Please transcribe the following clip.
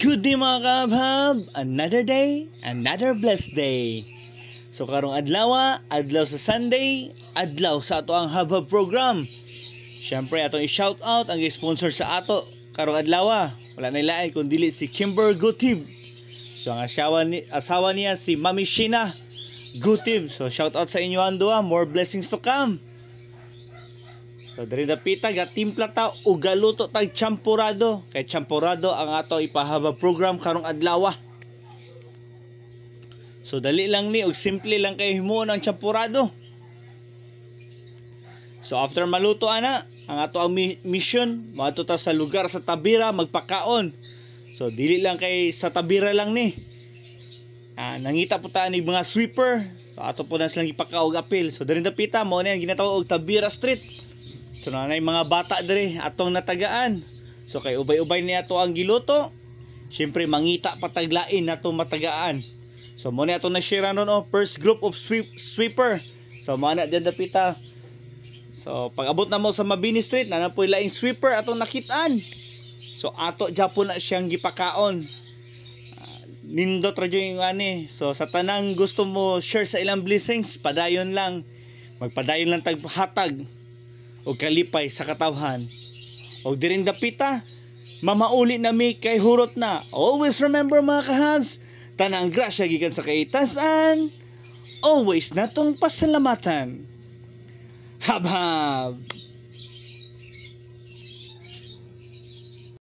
Good day mga kabhab! Another day, another blessed day. So karong adlaw sa Sunday, adlaw sa ato ang Habhab program. Siyempre atong i-shout out ang sponsor sa ato karong adlaw. Wala na ilain kung dili si Kimber Gutib. So ang asawa niya si Mami Sheena Gutib. So shout out sa inyo ang duha, more blessings to come. So diri dapita gatimpla ta og galuto tag champurado. Kay champurado ang ato ipahaba program karong adlaw. So dali lang ni og simple lang kay himuon ang champurado. So after maluto ana, ang ato ang mission, moadto ta sa lugar sa Tabira magpakaon. So dili lang kay sa Tabira lang ni. Nangita po ta ni mga sweeper. So ato po na silang ipakaog apil. So diri dapita mo na ang ginatawag og Tabira Street. So nanay mga bata diri atong natagaan. So kay ubay-ubay ni ato ang giluto. Syempre mangita pataglain nato matagaan. So mo ni ato na share no first group of sweeper. So mo na diyan dapita. So pag abot na mo sa Mabini Street na po laing sweeper atong nakitaan. So ato japon na siyang gipakaon. Nindot ra yung ani. So sa tanang gusto mo share sa ilang blessings, padayon lang. Magpadayon lang tag hatag o kalipay sa katawhan. O dirin dapita, mamauli na mi kay hurot na. Always remember mga kahabs, tanang grasya gikan sa kaitasan, always natong pasalamatan. Habhab!